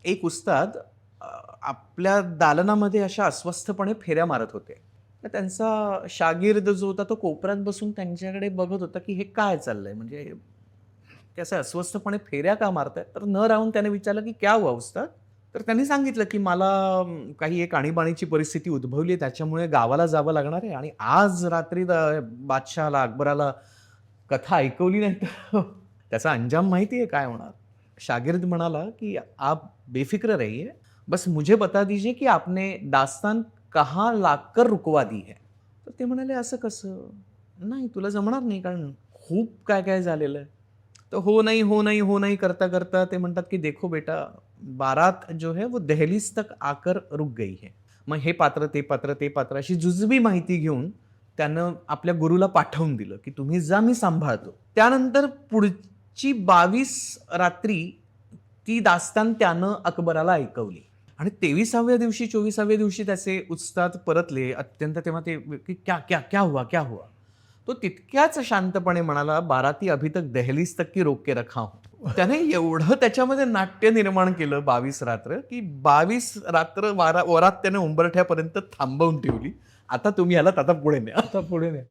एक उस्ताद आपल्या दालनामध्ये अशा अस्वस्थपणे फेऱ्या मारत होते. तर त्यांचा शागिर्द जो होता तो कोपऱ्यात बसून त्यांच्याकडे बघत होता, की हे काय चाललंय? म्हणजे ते असे अस्वस्थपणे फेऱ्या का मारतायत? तर न राहून त्याने विचारलं, की "क्या हुआ उस्ताद?" तर त्यांनी सांगितलं, की "मला काही एक आणीबाणीची परिस्थिती उद्भवली आहे, त्याच्यामुळे गावाला जावं लागणार आहे आणि आज रात्री बादशहाला, अकबराला कथा ऐकवली नाही तर त्याचा अंजाम माहिती आहे काय होणार?" शागिर्द म्हणाला, की "आप बेफिक्र रहिए, बस मुझे बता दीजिए की आपने दास्तान कहाँ लाकर रुकवा दी है?" तर ते म्हणाले, "असं कसं? नाही तुला जमणार नाही कारण खूप काय-काय झालेलं आहे." तर "हो नहीं, हो नहीं, हो नहीं" करता-करता ते म्हणतात, की "देखो बेटा, बारात जो है वो दहलीज तक आकर रुक गई है." मग हे पात्र, ते पात्र, ते पात्र अशी जुजबी माहिती घेऊन त्यानं आपल्या गुरुला पाठवून दिलं, की "तुम्ही जा, मी सांभाळतो." त्यानंतर पुढची 22 रात्री ती दास्तान त्यानं अकबराला ऐकवली आणि 23व्या दिवशी, 24व्या दिवशी त्याचे उस्ताद परतले. अत्यंत तेव्हा ते की "क्या, क्या, क्या हुआ, क्या हुआ?" तो तितक्याच शांतपणे म्हणाला, "बाराती अभी तक दहलीज तक की रोक के रखा हूं." त्याने एवढं त्याच्यामध्ये नाट्य निर्माण केलं 22 रात्र, की 22 रात्र वरात त्याने उंबरठ्यापर्यंत थांबवून ठेवली. आता तुम्ही आलात, आता पुढे न्या. आता पुढे नाही.